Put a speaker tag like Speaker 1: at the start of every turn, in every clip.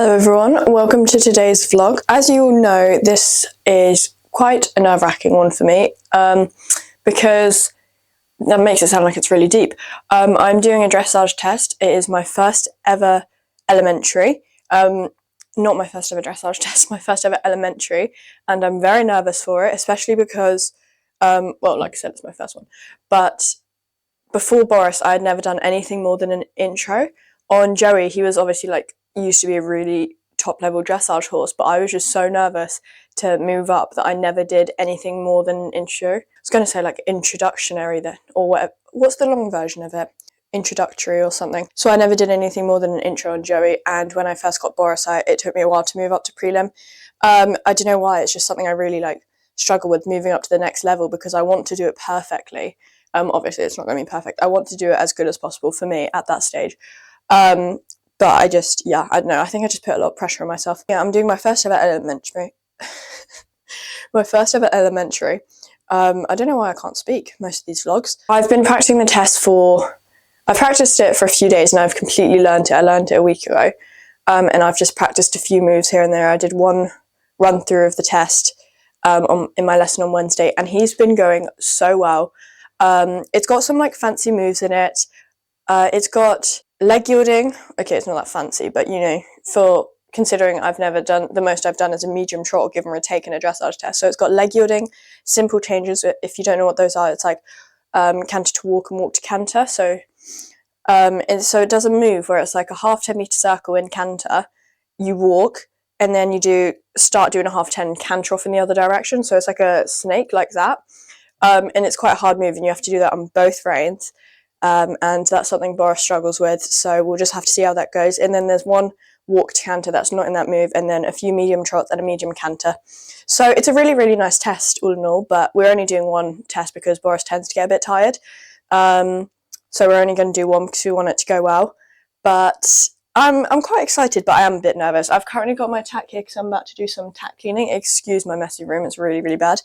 Speaker 1: Hello everyone, welcome to today's vlog. As you all know, this is quite a nerve-wracking one for me because that makes it sound like it's really deep. I'm doing a dressage test. It is my first ever elementary. Not my first ever dressage test, my first ever elementary, and I'm very nervous for it, especially because, well, like I said, it's my first one. But before Boris, I had never done anything more than an intro. On Joey, he was obviously used to be a really top level dressage horse, but I was just so nervous to move up that I never did anything more than an intro. I was going to say introductionary then, or whatever. What's the long version of it? Introductory or something. So I never did anything more than an intro on Joey, and when I first got Boris, it took me a while to move up to prelim. I don't know why, it's just something I really struggle with, moving up to the next level, because I want to do it perfectly. Obviously it's not going to be perfect. I want to do it as good as possible for me at that stage. But I don't know, I think I just put a lot of pressure on myself. Yeah, I'm doing my first ever elementary. My first ever elementary. I don't know why I can't speak most of these vlogs. I've been practicing the test I practiced it for a few days and I've completely learned it. I learned it a week ago. And I've just practiced a few moves here and there. I did one run through of the test in my lesson on Wednesday, and he's been going so well. It's got some fancy moves in it. It's got leg yielding. Okay, it's not that fancy, but for considering I've never done, the most I've done is a medium trot or give or take in a dressage test. So it's got leg yielding, simple changes. If you don't know what those are, it's canter to walk and walk to canter. So so it does a move where it's a half 10 meter circle in canter, you walk, and then you start doing a half 10 canter off in the other direction. So it's like a snake like that. And it's quite a hard move, and you have to do that on both reins. And that's something Boris struggles with, so we'll just have to see how that goes. And then there's one walk to canter that's not in that move, and then a few medium trots and a medium canter. So it's a really, really nice test all in all, but we're only doing one test because Boris tends to get a bit tired. So we're only going to do one because we want it to go well. But I'm quite excited, but I am a bit nervous. I've currently got my tack here because I'm about to do some tack cleaning. Excuse my messy room, it's really, really bad.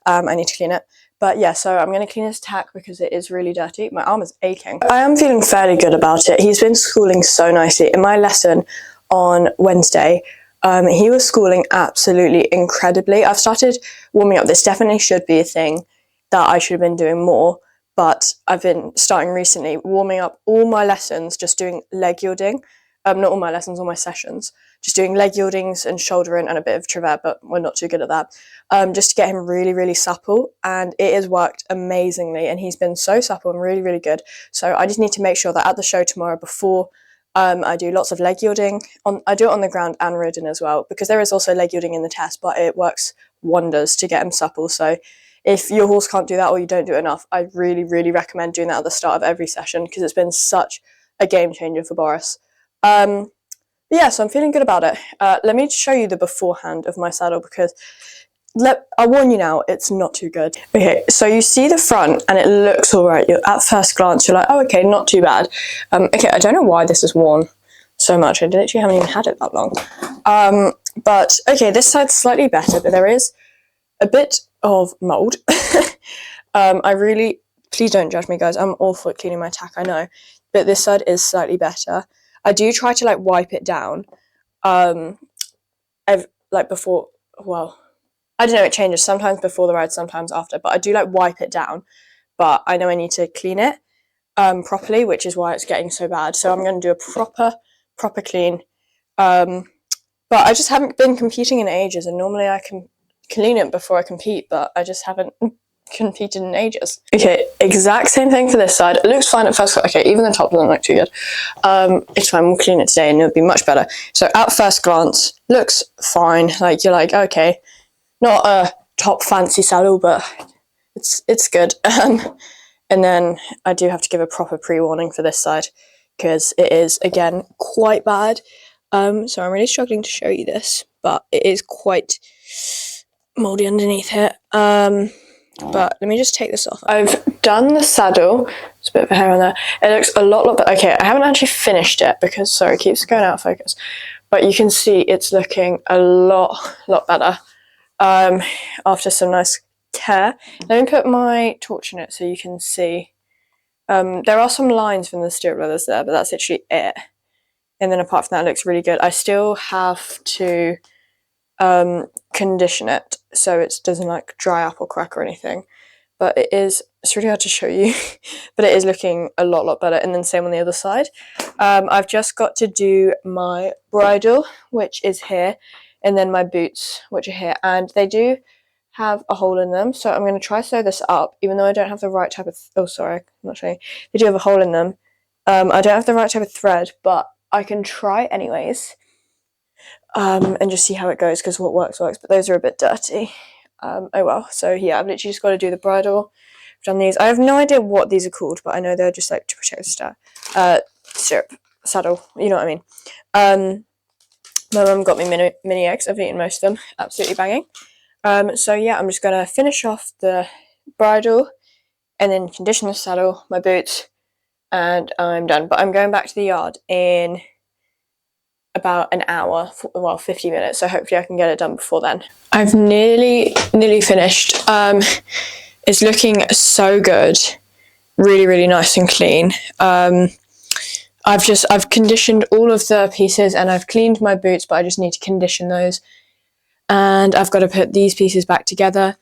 Speaker 1: I need to clean it. But yeah, so I'm going to clean his tack because it is really dirty. My arm is aching. I am feeling fairly good about it. He's been schooling so nicely. In my lesson on Wednesday, he was schooling absolutely incredibly. I've started warming up. This definitely should be a thing that I should have been doing more, but I've been starting recently, warming up all my lessons, just doing leg yielding. Not all my lessons, all my sessions. Just doing leg yieldings and shoulder in and a bit of travert, but we're not too good at that. Just to get him really, really supple, and it has worked amazingly, and he's been so supple and really, really good. So I just need to make sure that at the show tomorrow, before I do lots of leg yielding, I do it on the ground and ridden as well, because there is also leg yielding in the test, but it works wonders to get him supple. So if your horse can't do that or you don't do it enough, I really, really recommend doing that at the start of every session, because it's been such a game changer for Boris. Yeah, so I'm feeling good about it. Let me show you the beforehand of my saddle, because I warn you now, it's not too good. Okay, so you see the front and it looks all right. At first glance, you're like, oh, okay, not too bad. Okay, I don't know why this is worn so much. I literally haven't even had it that long. But okay, this side's slightly better, but there is a bit of mold. Please don't judge me, guys. I'm awful at cleaning my tack, I know. But this side is slightly better. I do try to wipe it down. Before, well, I don't know, it changes sometimes before the ride, sometimes after, but I do wipe it down. But I know I need to clean it properly, which is why it's getting so bad. So I'm going to do a proper clean. But I just haven't been competing in ages, and normally I can clean it before I compete, but I just haven't competed in ages. Okay, exact same thing for this side. It looks fine at first. Okay, even the top doesn't look too good. It's fine, we'll clean it today and it'll be much better. So at first glance, looks fine. You're okay, not a top fancy saddle, but it's good. And then I do have to give a proper pre-warning for this side, because it is, again, quite bad. So I'm really struggling to show you this, but it is quite moldy underneath here. But let me just take this off. I've done the saddle. There's a bit of a hair on there. It looks a lot better. Okay, I haven't actually finished it because, sorry, it keeps going out of focus. But you can see it's looking a lot better after some nice care. Let me put my torch in it so you can see. There are some lines from the Stewart brothers there, but that's literally it. and then apart from that, it looks really good. I still have to condition it so it doesn't like dry up or crack or anything, but it's really hard to show you, but it is looking a lot better. And then same on the other side. I've just got to do my bridle, which is here, and then my boots, which are here, and they do have a hole in them, so I'm going to try sew this up, even though I don't have the right type of oh sorry, I'm not showing you. They do have a hole in them. I don't have the right type of thread, but I can try anyways, and just see how it goes, because what works, but those are a bit dirty. Oh well. So yeah, I've literally just got to do the bridle. I've done these. I have no idea what these are called, but I know they're just like to protect the stirrup saddle, you know what I mean. My mum got me mini eggs. I've eaten most of them, absolutely banging. So yeah, I'm just gonna finish off the bridle and then condition the saddle, my boots, and I'm done. But I'm going back to the yard in about an hour, well 50 minutes, so hopefully I can get it done before then. I've nearly finished. It's looking so good, really nice and clean. I've conditioned all of the pieces and I've cleaned my boots, but I just need to condition those, and I've got to put these pieces back together,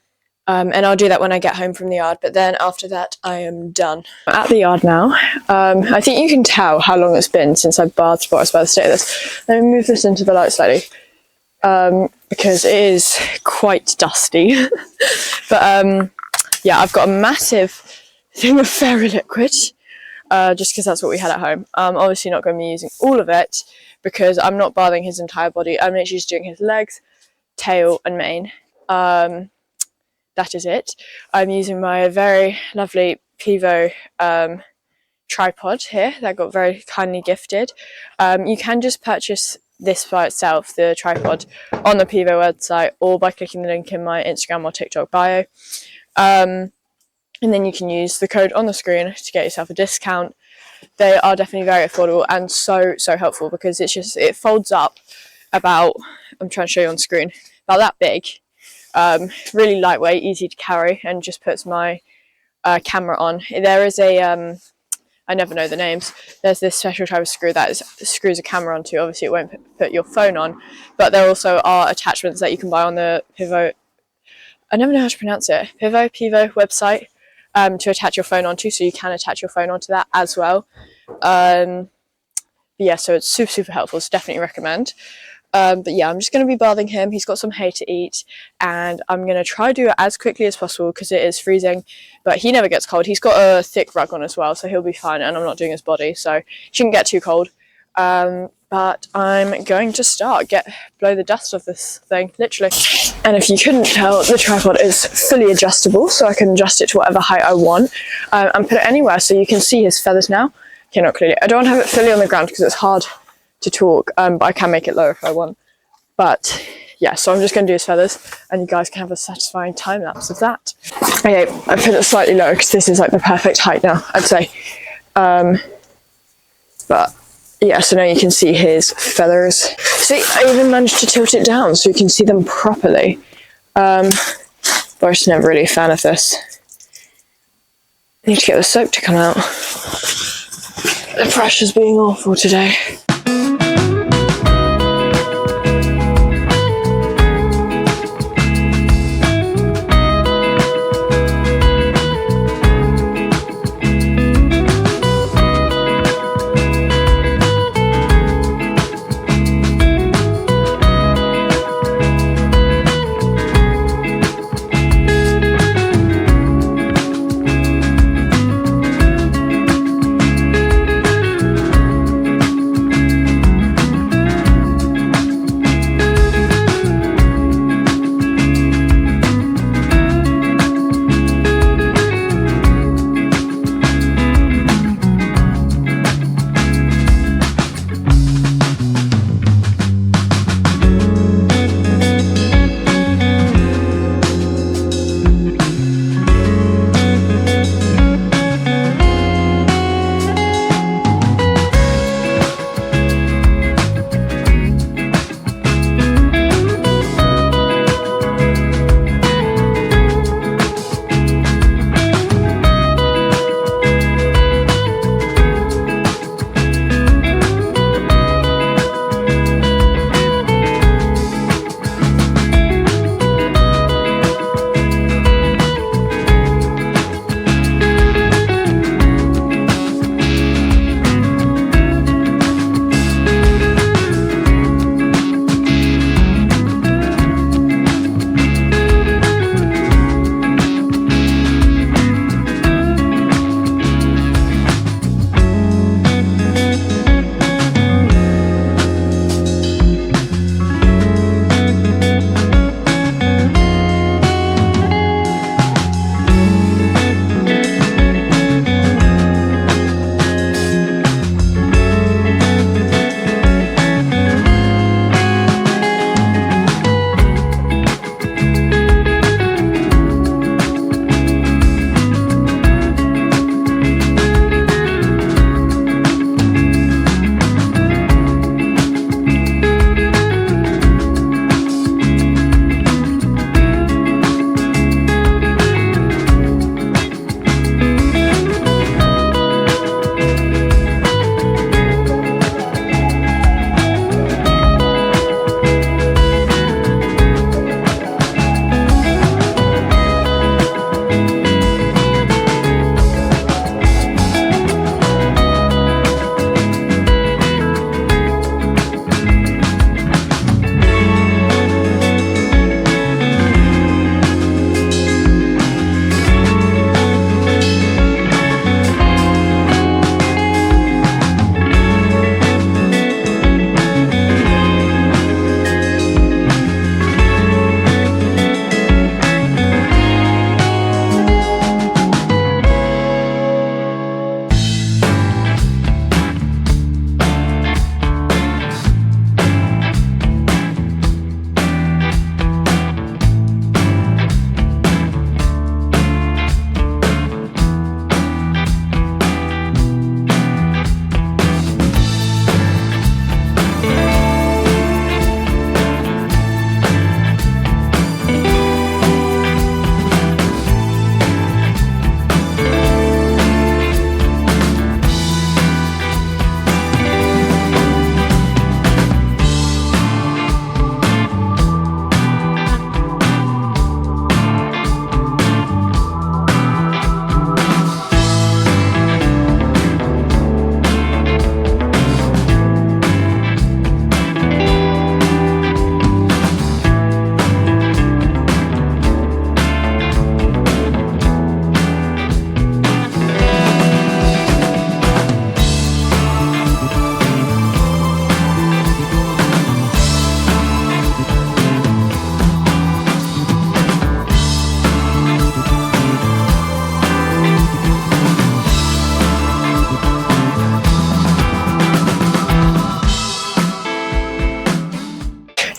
Speaker 1: and I'll do that when I get home from the yard. But then after that I am done. I'm at the yard now. I think you can tell how long it's been since I bathed, but I was by the state of this. Let me move this into the light slightly, because it is quite dusty. But yeah, I've got a massive thing of fairy liquid, just because that's what we had at home. I'm obviously not going to be using all of it because I'm not bathing his entire body. I'm literally just doing his legs, tail and mane. That is it. I'm using my very lovely Pivo tripod here that I got very kindly gifted. You can just purchase this by itself, the tripod, on the Pivo website, or by clicking the link in my Instagram or TikTok bio. And then you can use the code on the screen to get yourself a discount. They are definitely very affordable and so helpful, because it folds up about, I'm trying to show you on screen, about that big. Really lightweight, easy to carry, and just puts my camera on. There is a I never know the names. There's this special type of screw that screws a camera onto. Obviously it won't put your phone on, but there also are attachments that you can buy on the Pivo, I never know how to pronounce it, Pivo website, to attach your phone onto, so you can attach your phone onto that as well. Yeah, so it's super helpful, so definitely recommend. But yeah, I'm just going to be bathing him. He's got some hay to eat, and I'm going to try to do it as quickly as possible because it is freezing, but he never gets cold. He's got a thick rug on as well, so he'll be fine, and I'm not doing his body, so he shouldn't get too cold. But I'm going to blow the dust off this thing, literally. And if you couldn't tell, the tripod is fully adjustable, so I can adjust it to whatever height I want, and put it anywhere, so you can see his feathers now. Okay, not clearly. I don't have it fully on the ground because it's hard to talk, but I can make it lower if I want. But yeah, so I'm just going to do his feathers, and you guys can have a satisfying time lapse of that. Okay, I put it slightly lower because this is like the perfect height now, I'd say. But yeah, so now you can see his feathers. See, I even managed to tilt it down so you can see them properly. But I'm just never really a fan of this. I need to get the soap to come out. The pressure's being awful today.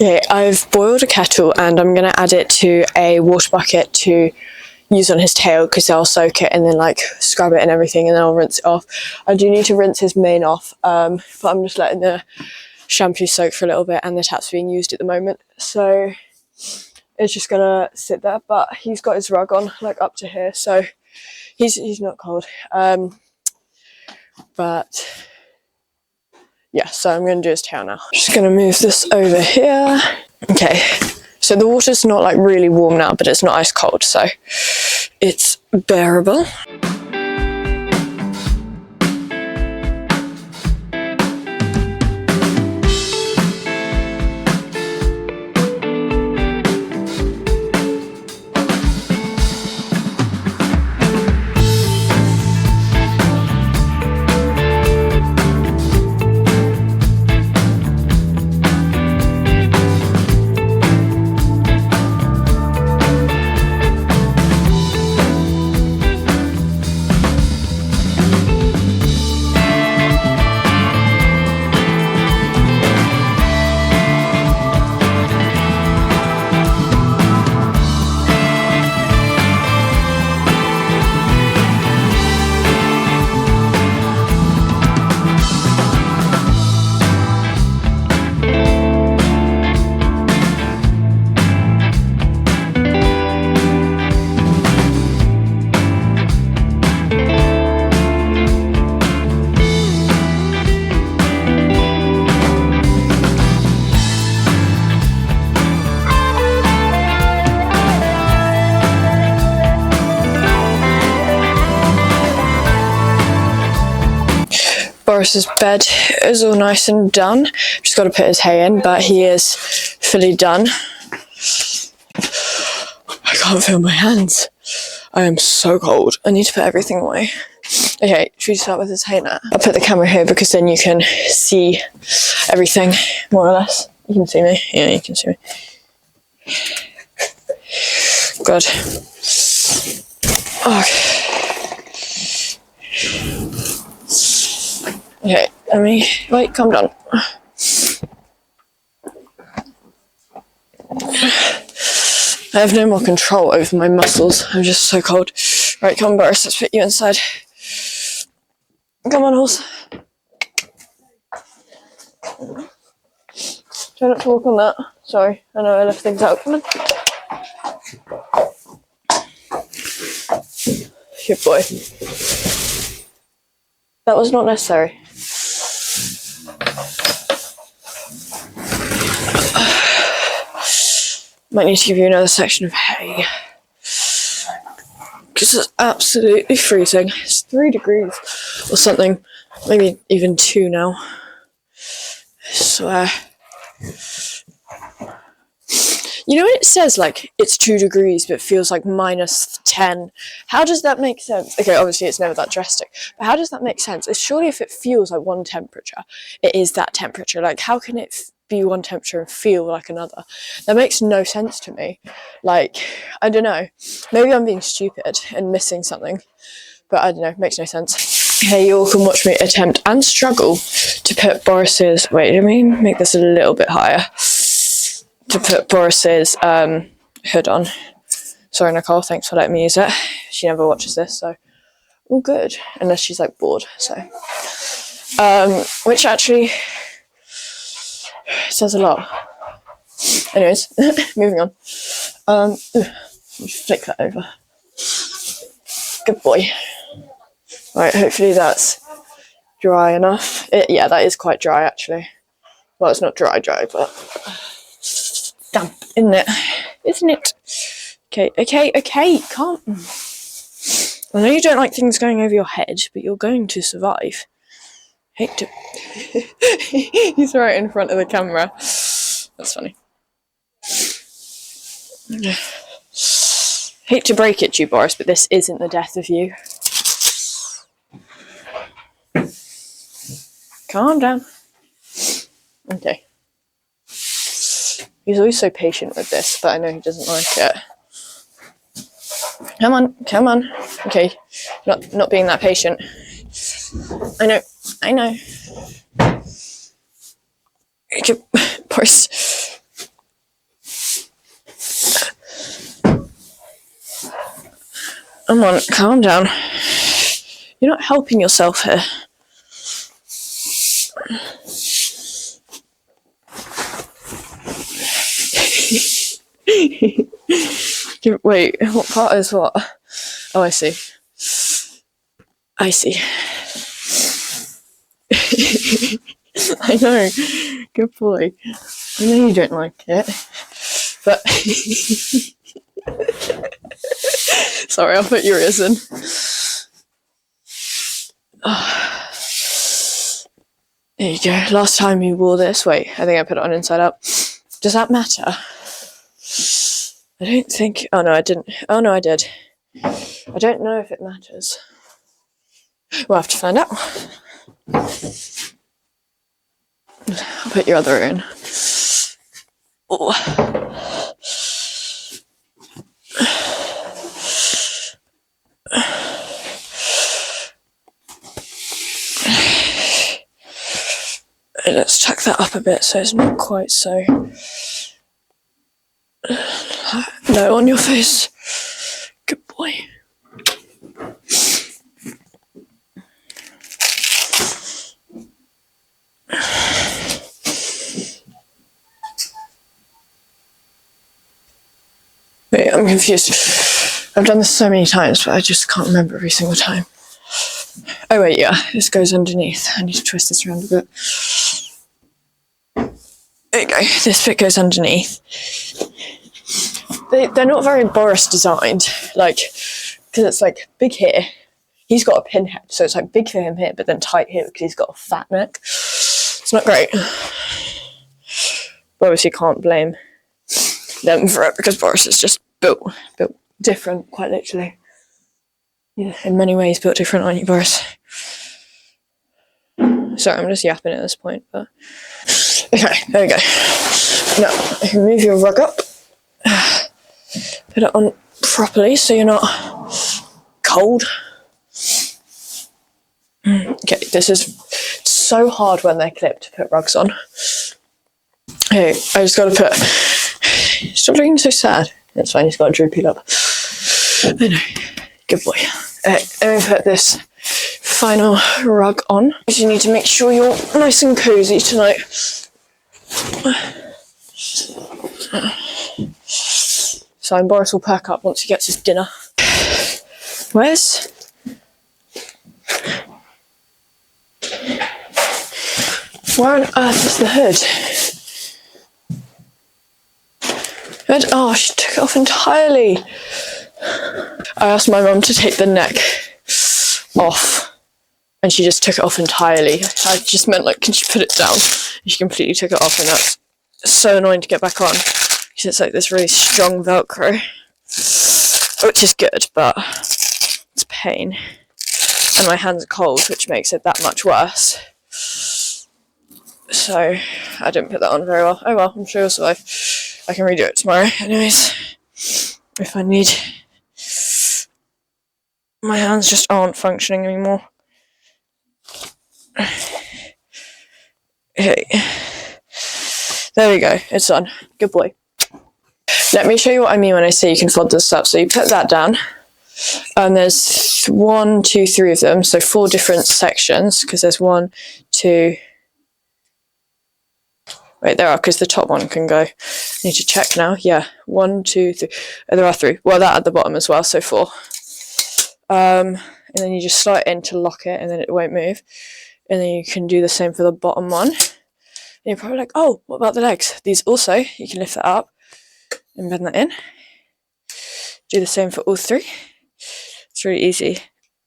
Speaker 1: Okay, I've boiled a kettle and I'm going to add it to a water bucket to use on his tail because I'll soak it and then like scrub it and everything, and then I'll rinse it off. I do need to rinse his mane off, but I'm just letting the shampoo soak for a little bit, and the tap's being used at the moment, so it's just gonna sit there. But he's got his rug on like up to here, so he's not cold. But yeah, so I'm gonna do his tail now. Just gonna move this over here. Okay, so the water's not like really warm now, but it's not ice cold, so it's bearable. Boris's bed is all nice and done. Just got to put his hay in, but he is fully done. I can't feel my hands. I am so cold. I need to put everything away. Okay, should we start with his hay now? I'll put the camera here because then you can see everything, more or less. You can see me. Yeah, you can see me. Good. Okay, let me, wait, calm down. I have no more control over my muscles. I'm just so cold. Right, come on, Boris, let's put you inside. Come on, horse. Try not to walk on that. Sorry, I know I left things out. Come on. Good boy. That was not necessary. Might need to give you another section of hay. Because it's absolutely freezing. It's 3 degrees or something. Maybe even 2 now. I swear. You know when it says like it's 2 degrees but feels like -10? How does that make sense? Okay, obviously it's never that drastic, but how does that make sense? It's surely if it feels like one temperature, it is that temperature. Like how can it be one temperature and feel like another? That makes no sense to me. Like, I don't know. Maybe I'm being stupid and missing something, but I don't know, it makes no sense. Okay, you all can watch me attempt and struggle to put Boris's, wait, let me make this a little bit higher. To put Boris's hood on. Sorry, Nicole, thanks for letting me use it. She never watches this, so all good. Unless she's like bored, so. Which actually says a lot. Anyways, moving on. Just flick that over. Good boy. Right, hopefully that's dry enough. Yeah, that is quite dry actually. Well, it's not dry, but damp, isn't it? Okay, calm. I know you don't like things going over your head, but you're going to survive. Hate to... He's right in front of the camera. That's funny. Hate to break it to you, Boris, but this isn't the death of you. Calm down. Okay. He's always so patient with this, but I know he doesn't like it. Come on. Okay, not being that patient. I know. Okay, Boris. Come on, calm down. You're not helping yourself here. Wait, what part is what? Oh, I see. I see. I know. Good boy. I know you don't like it, but sorry, I'll put your ears in. There you go. Last time you wore this, wait, I think I put it on inside out. Does that matter? I don't think. Oh no, I didn't. Oh no, I did. I don't know if it matters. We'll have to find out. I'll put your other in. Oh. Let's tuck that up a bit so it's not quite so low on your face. Good boy. Wait, I'm confused. I've done this so many times, but I just can't remember every single time. Oh wait, yeah, this goes underneath. I need to twist this around a bit. There you go, this bit goes underneath. They're not very Boris designed, like, because it's like big here. He's got a pinhead, so it's like big for him here, but then tight here because he's got a fat neck. It's not great. But obviously can't blame them for it because Boris is just built different, quite literally. Yeah, in many ways built different, aren't you, Boris? Sorry, I'm just yapping at this point, but okay, there we go. Now I can move your rug up, put it on properly so you're not cold. Okay, this is so hard when they're clipped to put rugs on. Hey, I just gotta put. Stop looking so sad. That's fine, he's got a droopy lip. I know. Good boy. Let me put this final rug on. You need to make sure you're nice and cozy tonight. So Boris will perk up once he gets his dinner. Where on earth is the hood? Oh, she took it off entirely. I asked my mum to take the neck off and she just took it off entirely. I just meant, like, can she put it down? She completely took it off, and that's so annoying to get back on because it's like this really strong Velcro, which is good, but it's pain. And my hands are cold, which makes it that much worse. So I didn't put that on very well. Oh well, I'm sure you'll survive. I can redo it tomorrow anyways, if I need. My hands just aren't functioning anymore. Okay. There we go, it's on. Good boy. Let me show you what I mean when I say you can fold this up. So you put that down, and there's 1, 2, 3 of them, so 4 different sections, because there's 1, 2... Wait, there are, because the top one can go. I need to check now. Yeah, 1, 2, 3. Oh, there are 3. Well, that at the bottom as well, so 4. And then you just slide it in to lock it, and then it won't move. And then you can do the same for the bottom one. And you're probably like, oh, what about the legs? These also, you can lift that up and bend that in. Do the same for all 3. It's really easy.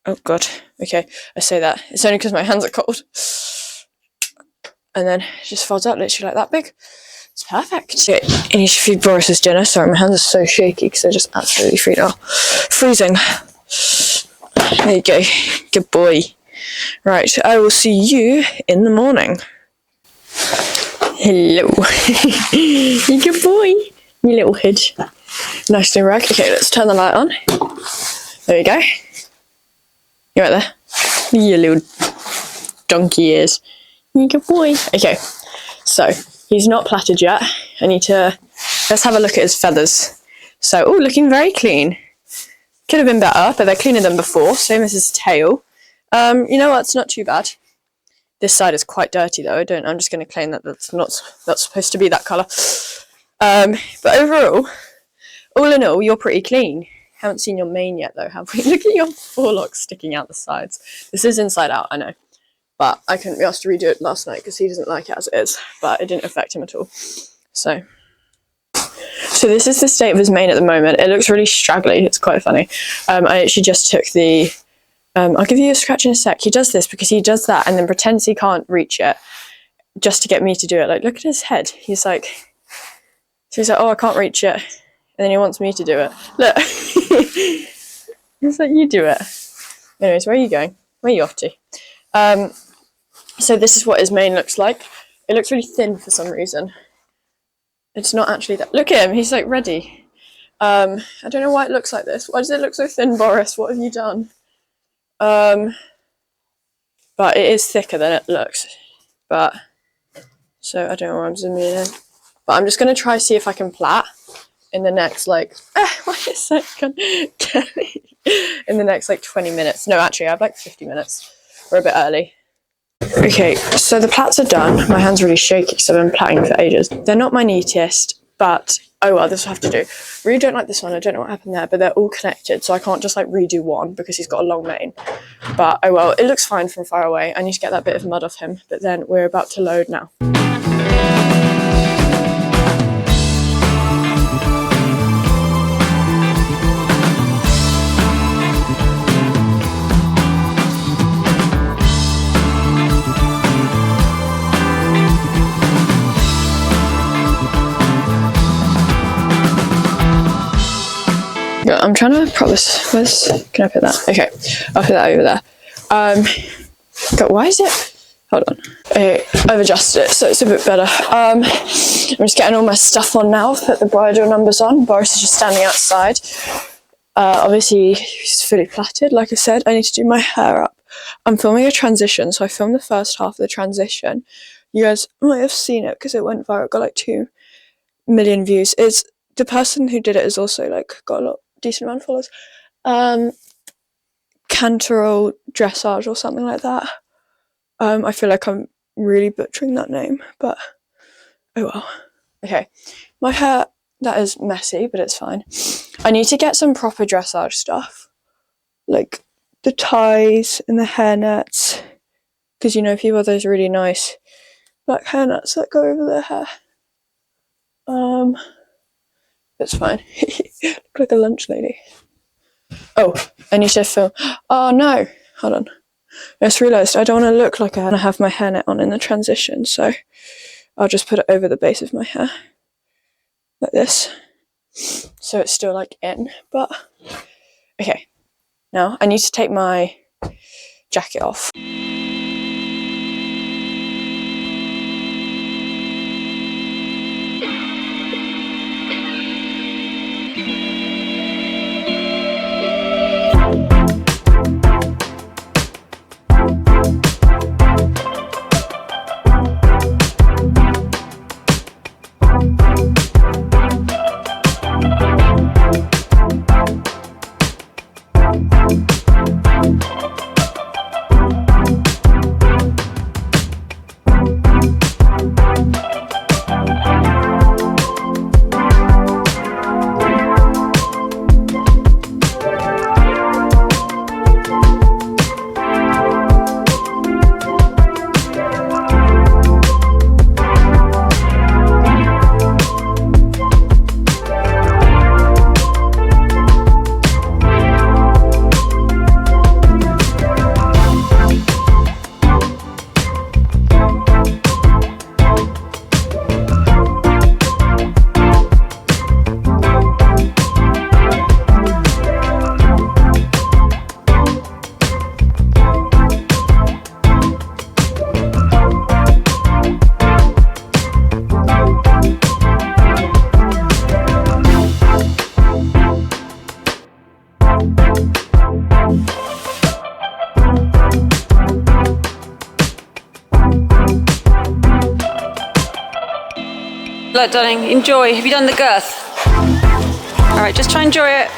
Speaker 1: Oh, God. Okay, I say that. It's only because my hands are cold. And then it just folds out literally like that big. It's perfect. Okay, I need to feed Boris's dinner. Sorry, my hands are so shaky because they're just absolutely freezing. There you go. Good boy. Right, I will see you in the morning. Hello. Good boy. You little hood. Nice new rug. Okay, let's turn the light on. There you go. You right there? You little donkey ears. Good boy. Okay, so he's not plaited yet. Let's have a look at his feathers. So, oh, looking very clean. Could have been better, but they're cleaner than before. Same as his tail. You know what? It's not too bad. This side is quite dirty though. I'm just going to claim that that's supposed to be that colour. But overall, all in all, you're pretty clean. Haven't seen your mane yet though, have we? Look at your forelocks sticking out the sides. This is inside out, I know. But I couldn't be asked to redo it last night because he doesn't like it as it is. But it didn't affect him at all. So this is the state of his mane at the moment. It looks really straggly. It's quite funny. I actually just took the... I'll give you a scratch in a sec. He does this because he does that and then pretends he can't reach it just to get me to do it. Like, look at his head. He's like, oh, I can't reach it. And then he wants me to do it. Look. He's like, you do it. Anyways, where are you going? Where are you off to? So this is what his mane looks like. It looks really thin for some reason. It's not actually that. Look at him. He's like ready. I don't know why it looks like this. Why does it look so thin, Boris? What have you done? But it is thicker than it looks. But so I don't know where I'm zooming in. But I'm just gonna try see if I can plait in the next like wait a second. In the next like 20 minutes. No, actually I have like 50 minutes. We're a bit early. Okay, so the plaits are done. My hand's really shaky because I've been plaiting for ages. They're not my neatest, but oh well, this will have to do. Really don't like this one. I don't know what happened there, but they're all connected, so I can't just like redo one because he's got a long mane. But oh well, it looks fine from far away. I need to get that bit of mud off him, but then we're about to load now. I'm trying to prop this. Can I put that? Okay, I'll put that over there. God, why is it? Hold on. Okay, I've adjusted it so it's a bit better. I'm just getting all my stuff on now. Put the bridle numbers on. Boris is just standing outside. Obviously, he's fully plaited. Like I said, I need to do my hair up. I'm filming a transition, so I filmed the first half of the transition. You guys might have seen it because it went viral. It got like 2 million views. It's the person who did it has also like got a decent amount of followers. Cantoral Dressage or something like that. I feel like I'm really butchering that name, but oh well. Okay, my hair, that is messy, but it's fine. I need to get some proper dressage stuff, like the ties and the hair nets, because you know people have those really nice black hair nets that go over their hair. It's fine. Look like a lunch lady. Oh, I need to film. Oh no, hold on. I just realised I don't want to look like I have my hairnet on in the transition, so I'll just put it over the base of my hair. Like this. So it's still like in, but okay. Now I need to take my jacket off.
Speaker 2: Look, darling, enjoy. Have you done the girth? All right, just try and enjoy it.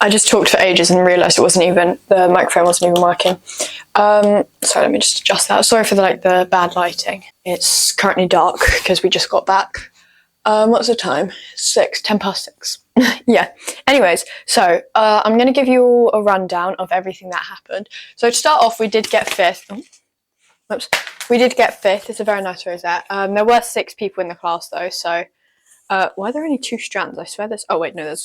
Speaker 1: I just talked for ages and realised the microphone wasn't even working. So let me just adjust that. Sorry for the bad lighting. It's currently dark because we just got back. What's the time? 10 past 6. Yeah. Anyways, so I'm going to give you all a rundown of everything that happened. So to start off, we did get 5th. Oh, whoops. We did get 5th. It's a very nice rosette. There were 6 people in the class though, so why are there only 2 strands? I swear there's... Oh wait, no,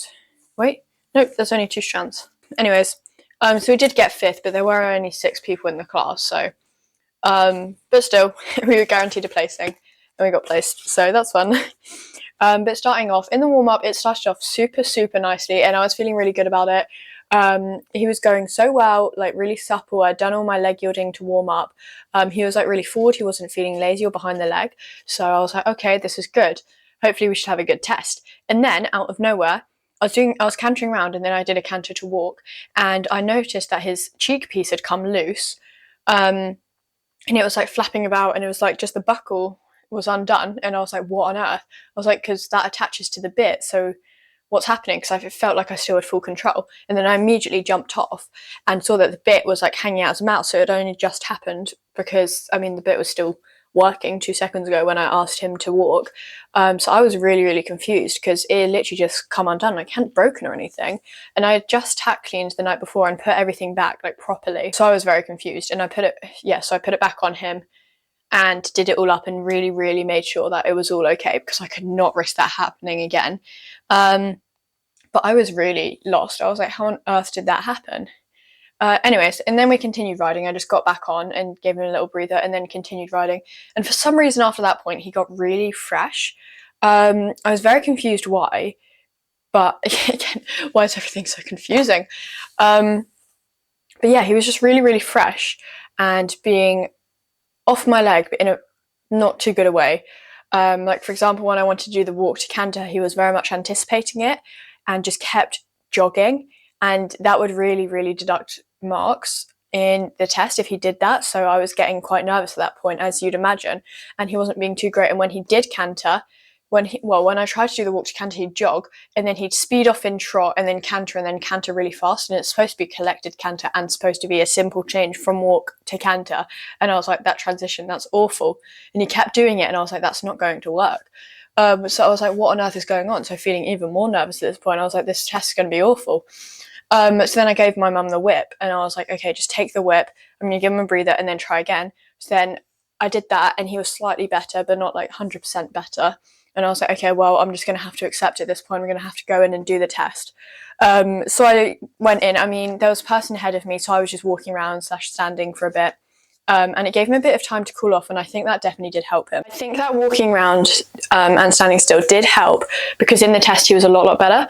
Speaker 1: nope, there's only 2 strands. Anyways, so we did get 5th, but there were only 6 people in the class, so but still, we were guaranteed a placing, and we got placed, so that's fun. But starting off, in the warm-up, it started off super nicely, and I was feeling really good about it. He was going so well, really supple. I'd done all my leg yielding to warm up. He was really forward, he wasn't feeling lazy or behind the leg, so I was like, okay, this is good. Hopefully we should have a good test. And then, out of nowhere, I was cantering around, and then I did a canter to walk, and I noticed that his cheek piece had come loose, and it was flapping about, and it was just the buckle was undone, and I was like, what on earth? I was like, because that attaches to the bit, so what's happening? Because I felt like I still had full control, and then I immediately jumped off and saw that the bit was hanging out of his mouth, so it only just happened because, I mean, the bit was still working 2 seconds ago when I asked him to walk. So I was really confused because it literally just come undone. It hadn't broken or anything, and I had just tack cleaned the night before and put everything back properly, so I was very confused, and I put it back on him and did it all up and really made sure that it was all okay because I could not risk that happening again. But I was really lost. I was like, how on earth did that happen? Anyways, and then we continued riding. I just got back on and gave him a little breather and then continued riding. And for some reason after that point, he got really fresh. I was very confused why, but again, why is everything so confusing? But yeah, he was just really fresh and being off my leg, but in a not too good a way. For example, when I wanted to do the walk to canter, he was very much anticipating it and just kept jogging, and that would really deduct marks in the test if he did that. So I was getting quite nervous at that point, as you'd imagine, and he wasn't being too great. And when he did canter, when I tried to do the walk to canter, he'd jog and then he'd speed off in trot and then canter really fast, and it's supposed to be collected canter and supposed to be a simple change from walk to canter, and I was like, that transition, that's awful. And he kept doing it and I was like, that's not going to work. So I was like, what on earth is going on? So feeling even more nervous at this point, I was like, this test is going to be awful. So then I gave my mum the whip and I was like, okay, just take the whip, I'm going to give him a breather and then try again. So then I did that and he was slightly better, but not 100% better. And I was like, okay, well, I'm just going to have to accept at this point. We're going to have to go in and do the test. So I went in. I mean, there was a person ahead of me, so I was just walking around / standing for a bit. And it gave him a bit of time to cool off, and I think that definitely did help him. I think that walking around and standing still did help because in the test he was a lot better.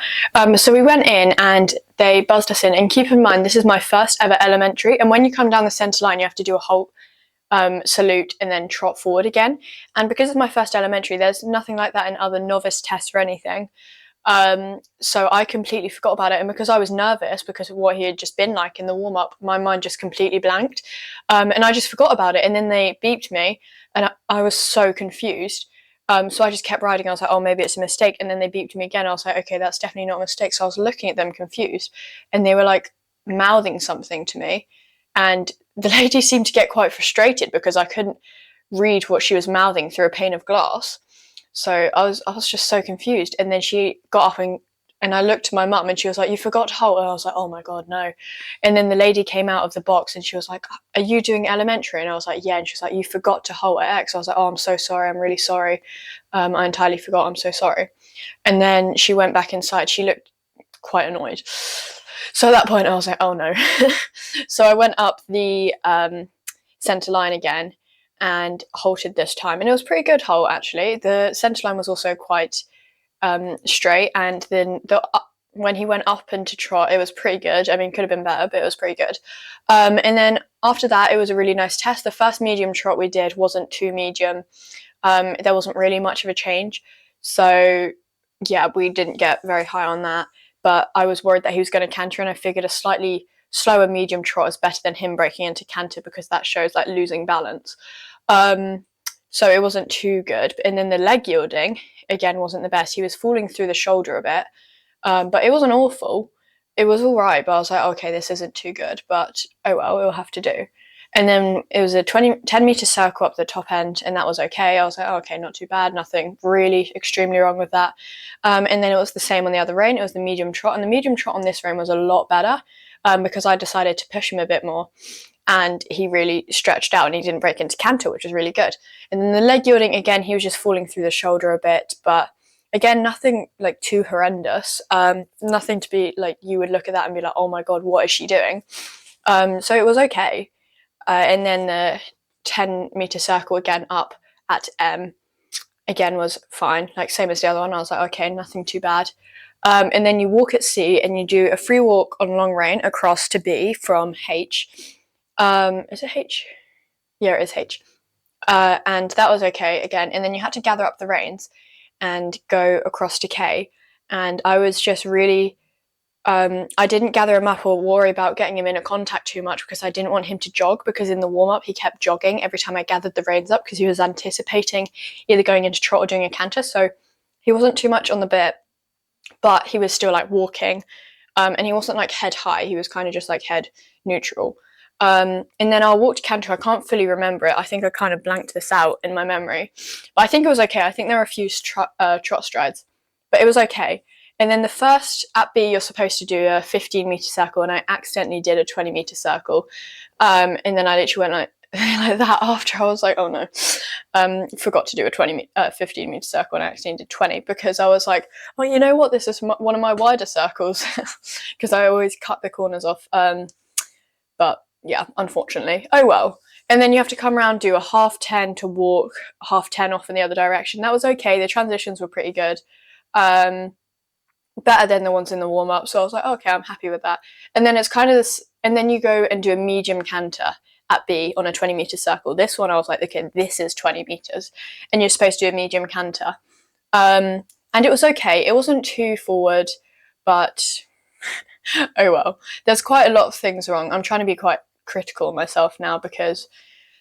Speaker 1: So we went in and they buzzed us in. And keep in mind, this is my first ever elementary, and when you come down the centre line, you have to do a halt, salute and then trot forward again, and because it's my first elementary, there's nothing like that in other novice tests or anything. So I completely forgot about it, and because I was nervous because of what he had just been like in the warm-up, my mind just completely blanked, and I just forgot about it. And then they beeped me and I was so confused, so I just kept riding. I was like, oh, maybe it's a mistake, and then they beeped me again. I was like, okay, that's definitely not a mistake. So I was looking at them confused, and they were mouthing something to me, and the lady seemed to get quite frustrated because I couldn't read what she was mouthing through a pane of glass. So I was just so confused. And then she got up and I looked to my mum and she was like, you forgot to halt. And I was like, oh my God, no. And then the lady came out of the box and she was like, are you doing elementary? And I was like, yeah. And she was like, you forgot to halt at X. I was like, oh, I'm so sorry. I'm really sorry. I entirely forgot. I'm so sorry. And then she went back inside. She looked quite annoyed. So at that point I was like, oh no. So I went up the centre line again and halted this time, and it was pretty good halt actually. The centre line was also quite straight, and then when he went up into trot, it was pretty good. I mean, could have been better, but it was pretty good. And then after that, it was a really nice test. The first medium trot we did wasn't too medium. There wasn't really much of a change, so yeah, we didn't get very high on that. But I was worried that he was going to canter, and I figured a slightly slower medium trot is better than him breaking into canter because that shows losing balance. So it wasn't too good. And then the leg yielding again wasn't the best. He was falling through the shoulder a bit, but it wasn't awful. it was all right, but I was like, okay, this isn't too good, but oh well, it'll have to do. And then it was a 10-meter circle up the top end, and that was okay. I was like, oh, okay, not too bad, nothing really extremely wrong with that. And then it was the same on the other rein. It was the medium trot, and the medium trot on this rein was a lot better because I decided to push him a bit more, and he really stretched out and he didn't break into canter, which was really good. And then the leg yielding, again, he was just falling through the shoulder a bit, but again, nothing like too horrendous. Nothing to be like you would look at that and be like, oh my god, what is she doing? So it was okay. And then the 10-meter circle again up at M again was fine, like same as the other one. I was like, okay, nothing too bad. And then you walk at C and you do a free walk on long rein across to B from H. Is it H? Yeah, it is H. And that was okay again. And then you had to gather up the reins and go across to K. And I was just really I didn't gather him up or worry about getting him in a contact too much because I didn't want him to jog, because in the warm-up he kept jogging every time I gathered the reins up because he was anticipating either going into trot or doing a canter. So he wasn't too much on the bit, but he was still like walking, and he wasn't like head high, he was kind of just like head neutral. And then I'll walk to canter. I can't fully remember it. I think I kind of blanked this out in my memory, but I think it was okay. I think there were a few trot strides, but it was okay. And then the first at B, you're supposed to do a 15-meter circle, and I accidentally did a 20-meter circle. And then I literally went like that after. I was like, oh no, forgot to do a 15-meter circle, and I accidentally did 20 because I was like, well, you know what? This is one of my wider circles because I always cut the corners off. But yeah, unfortunately, oh well. And then you have to come around, do a half 10 to walk, half 10 off in the other direction. That was okay. The transitions were pretty good. Better than the ones in the warm-up, so I was like, okay, I'm happy with that. And then it's kind of this, and then you go and do a medium canter at B on a 20-meter circle. This one I was like, okay, this is 20 meters, and you're supposed to do a medium canter. And it was okay. It wasn't too forward, but oh well. There's quite a lot of things wrong. I'm trying to be quite critical of myself now because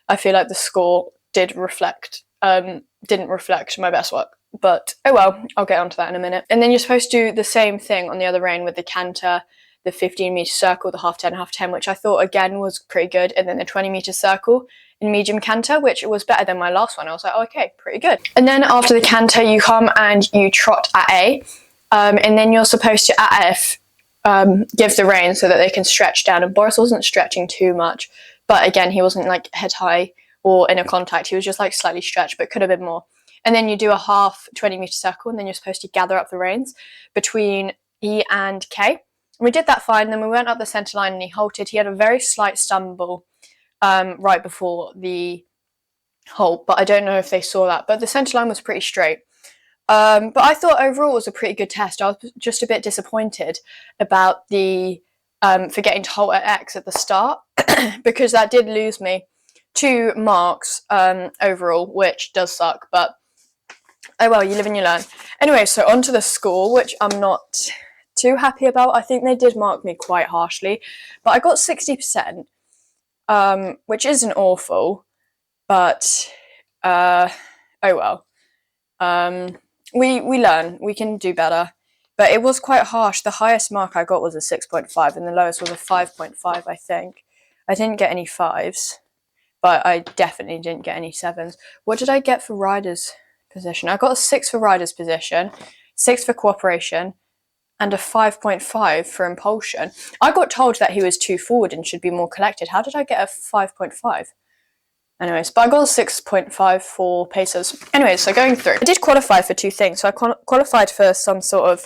Speaker 1: I feel like the score didn't reflect my best work. But oh well, I'll get onto that in a minute. And then you're supposed to do the same thing on the other rein with the canter, the 15-meter circle, the half 10, which I thought again was pretty good, and then the 20-meter circle in medium canter, which was better than my last one. I was like, oh, okay, pretty good. And then after the canter, you come and you trot at A, and then you're supposed to at F give the rein so that they can stretch down. And Boris wasn't stretching too much, but again, he wasn't like head high or in a contact. He was just like slightly stretched, but could have been more. And then you do a half 20-meter circle, and then you're supposed to gather up the reins between E and K. And we did that fine. Then we went up the centre line and he halted. He had a very slight stumble right before the halt, but I don't know if they saw that. But the centre line was pretty straight. But I thought overall it was a pretty good test. I was just a bit disappointed about the forgetting to halt at X at the start because that did lose me 2 marks overall, which does suck, but oh well, you live and you learn. Anyway, so on to the score, which I'm not too happy about. I think they did mark me quite harshly, but I got 60%, which isn't awful, but oh well. We learn, we can do better, but it was quite harsh. The highest mark I got was a 6.5 and the lowest was a 5.5, I think. I didn't get any 5s, but I definitely didn't get any 7s. What did I get for rider's position? I got a 6 for rider's position, 6 for cooperation, and a 5.5 for impulsion. I got told that he was too forward and should be more collected. How did I get a 5.5? Anyways, but I got a 6.5 for paces. Anyways, so going through. I did qualify for 2 things. So I qualified for some sort of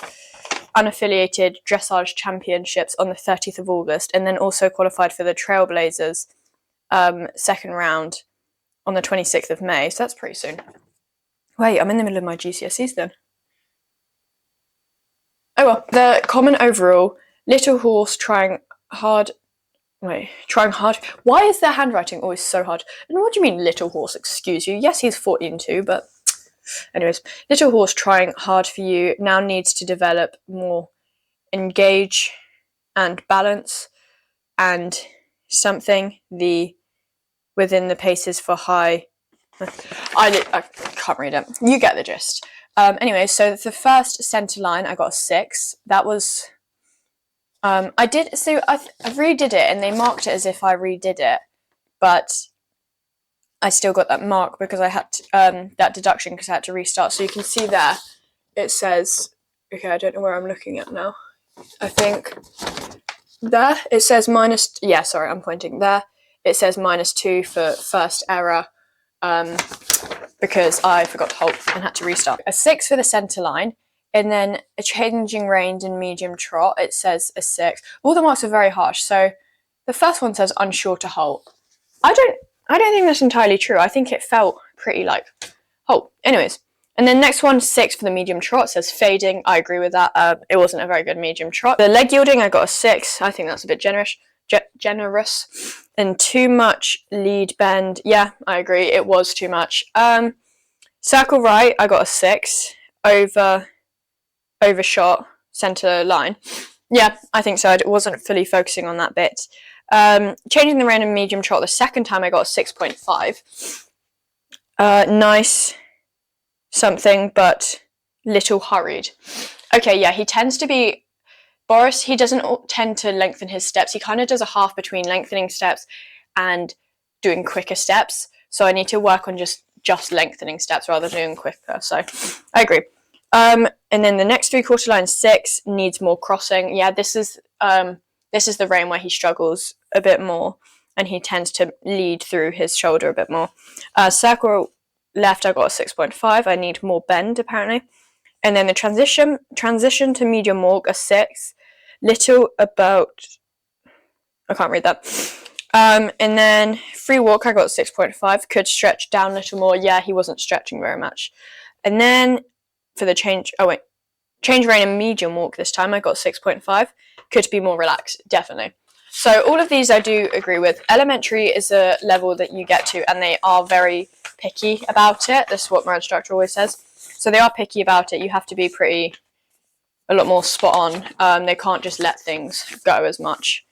Speaker 1: unaffiliated dressage championships on the 30th of August, and then also qualified for the Trailblazers second round on the 26th of May. So that's pretty soon. Wait, I'm in the middle of my GCSEs then. Oh well, the common overall, Little Horse trying hard. Why is their handwriting always so hard? And what do you mean, Little Horse? Excuse you. Yes, he's 14 too, but anyways, Little Horse trying hard for you now needs to develop more engage and balance and something within the paces for high. I can't read it. You get the gist. Anyway, so the first centre line, I got a 6. That was I redid it and they marked it as if I redid it, but I still got that mark because I had to, that deduction because I had to restart. So you can see there, it says, okay, I don't know where I'm looking at now. I think there, it says minus, yeah, sorry, I'm pointing there. It says -2 for first error because I forgot to halt and had to restart. A 6 for the centre line, and then a changing reins in medium trot, it says a 6. All the marks are very harsh. So the first one says unsure to halt. I don't think that's entirely true. I think it felt pretty like halt. Anyways, and then next one, 6 for the medium trot, says fading. I agree with that. It wasn't a very good medium trot. The leg yielding, I got a 6. I think that's a bit generous. And too much lead bend. Yeah, I agree. It was too much. Circle right, I got a 6. Overshot centre line. Yeah, I think so. I wasn't fully focusing on that bit. Changing the rein and medium trot the second time, I got a 6.5. Nice something, but little hurried. Okay, yeah, he tends to be Boris. He doesn't tend to lengthen his steps. He kind of does a half between lengthening steps and doing quicker steps. So I need to work on just lengthening steps rather than doing quicker. So I agree. And then the next 3/4 line, 6, needs more crossing. Yeah, this is the rein where he struggles a bit more and he tends to lead through his shoulder a bit more. Circle left, I got a 6.5. I need more bend apparently. And then the transition to medium walk, a 6. Little about, I can't read that. And then free walk, I got 6.5. Could stretch down a little more. Yeah, he wasn't stretching very much. And then for the change rein and medium walk this time, I got 6.5. Could be more relaxed, definitely. So all of these I do agree with. Elementary is a level that you get to, and they are very picky about it. This is what my instructor always says. So they are picky about it. You have to be a lot more spot on. They can't just let things go as much,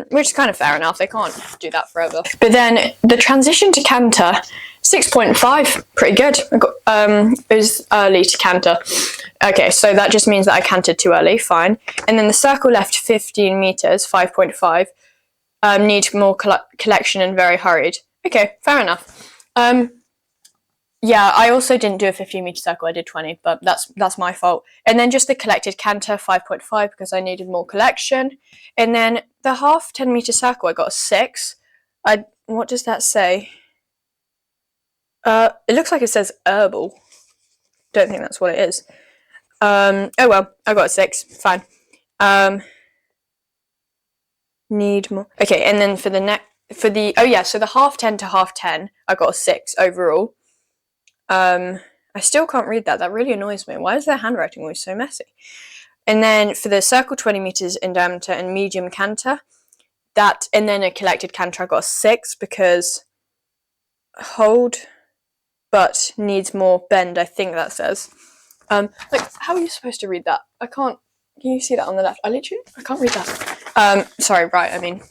Speaker 1: which is kind of fair enough. They can't do that forever. But then the transition to canter, 6.5, pretty good. I got, it was early to canter. Okay, so that just means that I cantered too early, fine. And then the circle left 15 meters, 5.5. Need more collection and very hurried. Okay, fair enough. Yeah, I also didn't do a 15-meter circle. I did 20, but that's my fault. And then just the collected canter, 5.5, because I needed more collection. And then the half 10-meter circle, I got a 6. What does that say? It looks like it says herbal. Don't think that's what it is. Oh well, I got a 6. Fine. Need more. Okay, and then for the half 10 to half 10, I got a 6 overall. I still can't read that. That really annoys me. Why is their handwriting always so messy? And then for the circle 20 meters in diameter and medium canter, and then a collected canter, I got a 6 because hold, but needs more bend, I think that says. Like, how are you supposed to read that? I can't. Can you see that on the left? I can't read that. Sorry, right, I mean.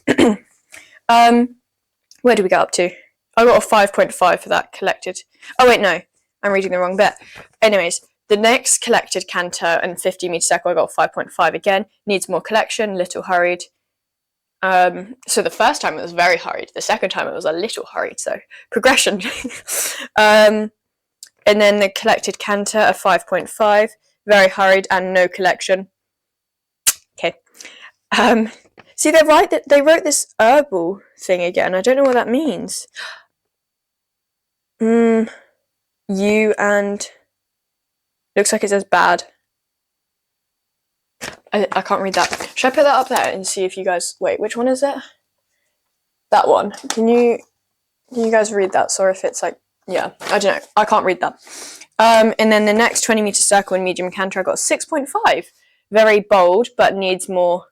Speaker 1: Where do we get up to? I got a 5.5 for that collected. Oh wait, no, I'm reading the wrong bit. Anyways, the next collected canter and 50-meter circle, I got 5.5 again. Needs more collection, little hurried. So the first time it was very hurried. The second time it was a little hurried. So progression. And then the collected canter, a 5.5, very hurried and no collection. Okay. See, they're right that they wrote this herbal thing again. I don't know what that means. You and looks like it says bad. I can't read that. Should I put that up there and see if you guys wait? Which one is it? That one. Can you guys read that? Sorry if it's like, yeah, I don't know. I can't read that. And then the next 20-meter circle in medium canter, I got 6.5. Very bold, but needs more.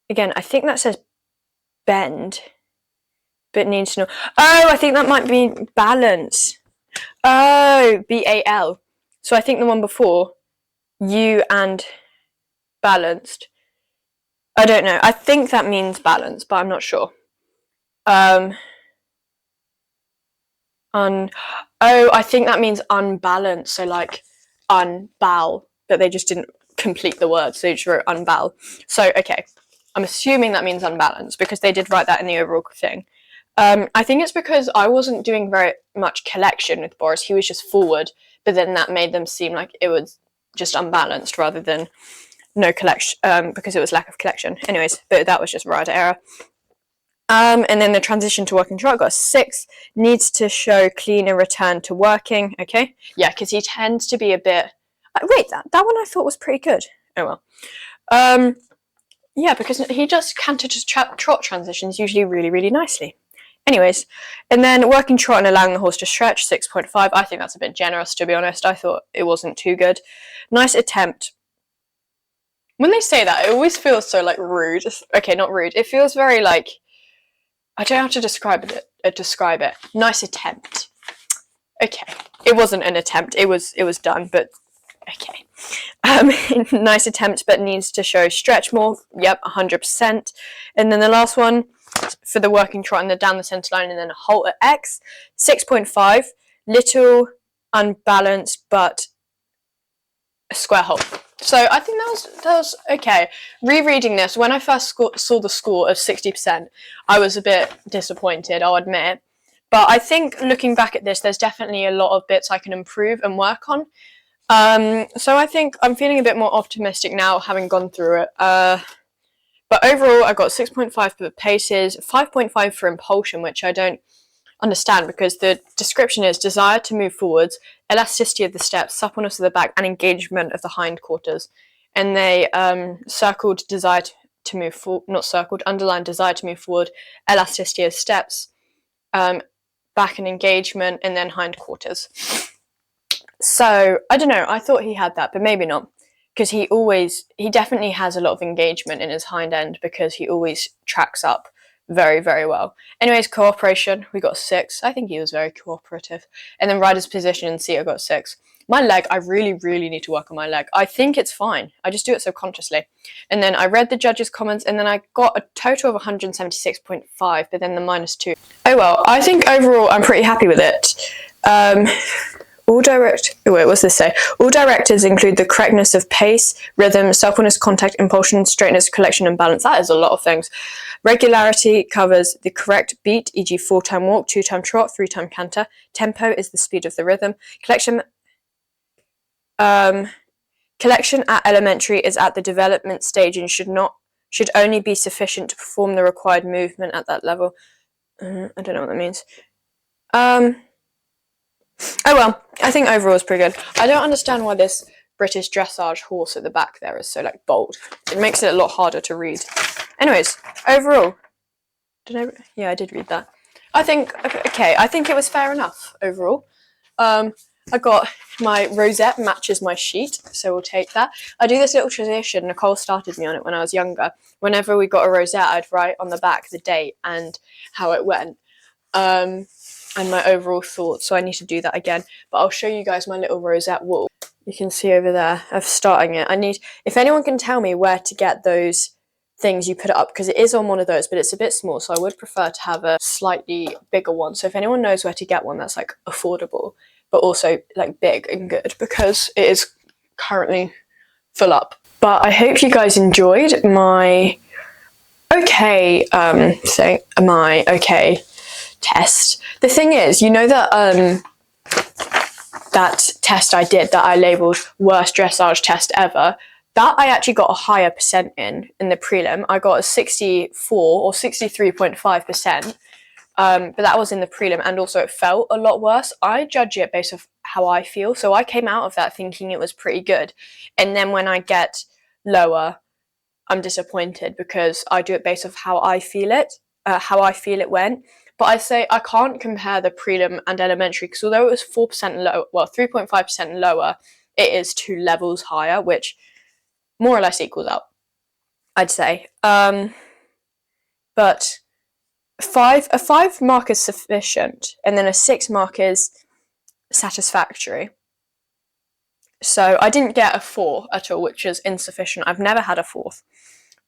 Speaker 1: Again, I think that says bend, but needs to know. Oh, I think that might be balance. Oh, BAL. So I think the one before, you and balanced. I don't know. I think that means balance, but I'm not sure. I think that means unbalanced. So like unbal, but they just didn't complete the word, so they just wrote unbal. So okay. I'm assuming that means unbalanced because they did write that in the overall thing. I think it's because I wasn't doing very much collection with Boris. He was just forward, but then that made them seem like it was just unbalanced rather than no collection, because it was lack of collection. Anyways, but that was just writer error. And then the transition to working trot, I got a 6. Needs to show cleaner return to working. Okay, yeah, because he tends to be a bit. Wait, that one I thought was pretty good. Oh well. Yeah, because he does canter to trot transitions usually really, really nicely. Anyways, and then working trot and allowing the horse to stretch, 6.5. I think that's a bit generous, to be honest. I thought it wasn't too good. Nice attempt. When they say that, it always feels so, like, rude. Okay, not rude. It feels very, like, I don't know how to describe it. Nice attempt. Okay. It wasn't an attempt. It was done, but okay. Nice attempt, but needs to show stretch more. Yep, 100%. And then the last one for the working trot and the down the centre line and then a halt at X, 6.5. Little unbalanced, but a square halt. So I think that was okay. Rereading this, when I first saw the score of 60%, I was a bit disappointed, I'll admit. But I think looking back at this, there's definitely a lot of bits I can improve and work on. So I think I'm feeling a bit more optimistic now, having gone through it. But overall, I got 6.5 for paces, 5.5 for impulsion, which I don't understand because the description is desire to move forwards, elasticity of the steps, suppleness of the back, and engagement of the hindquarters. And they circled desire to move forward, not circled, underlined desire to move forward, elasticity of steps, back and engagement, and then hindquarters. So I don't know. I thought he had that, but maybe not, because he definitely has a lot of engagement in his hind end because he always tracks up very, very well. Anyways, cooperation, we got 6. I think he was very cooperative. And then rider's position and seat, I got 6. My leg, I really, really need to work on my leg. I think it's fine. I just do it subconsciously. And then I read the judges' comments, and then I got a total of 176.5, but then the -2. Oh well, I think overall I'm pretty happy with it. All directors include the correctness of pace, rhythm, suppleness, contact, impulsion, straightness, collection, and balance. That is a lot of things. Regularity covers the correct beat, e.g. 4-time walk, 2-time trot, 3-time canter. Tempo is the speed of the rhythm. Collection at elementary is at the development stage and should only be sufficient to perform the required movement at that level. I don't know what that means. Oh well, I think overall is pretty good. I don't understand why this British dressage horse at the back there is so, like, bold. It makes it a lot harder to read. Anyways, overall, I did read that. I think it was fair enough overall. I got my rosette matches my sheet, so we'll take that. I do this little tradition. Nicole started me on it when I was younger. Whenever we got a rosette, I'd write on the back the date and how it went. And my overall thoughts, so I need to do that again. But I'll show you guys my little rosette wall. You can see over there of starting it. If anyone can tell me where to get those things, you put it up, because it is on one of those, but it's a bit small, so I would prefer to have a slightly bigger one. So if anyone knows where to get one that's, like, affordable, but also, like, big and good, because it is currently full up. But I hope you guys enjoyed my okay test. The thing is, you know that that test I did that I labelled worst dressage test ever, that I actually got a higher percent in the prelim. I got a 64 or 63.5%, but that was in the prelim, and also it felt a lot worse. I judge it based off how I feel, so I came out of that thinking it was pretty good, and then when I get lower, I'm disappointed because I do it based off how I feel it went. But I say I can't compare the prelim and elementary, because although it was 4% low, well, 3.5% lower, it is 2 levels higher, which more or less equals out, I'd say. But a 5 mark is sufficient, and then a 6 mark is satisfactory. So I didn't get a 4 at all, which is insufficient. I've never had a 4th.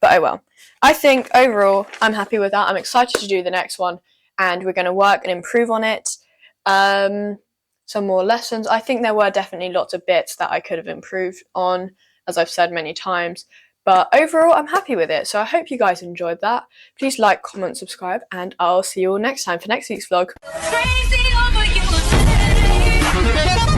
Speaker 1: But oh well. I think overall I'm happy with that. I'm excited to do the next one, and we're going to work and improve on it. Some more lessons. I think there were definitely lots of bits that I could have improved on, as I've said many times. But overall, I'm happy with it. So I hope you guys enjoyed that. Please like, comment, subscribe, and I'll see you all next time for next week's vlog. Crazy over you.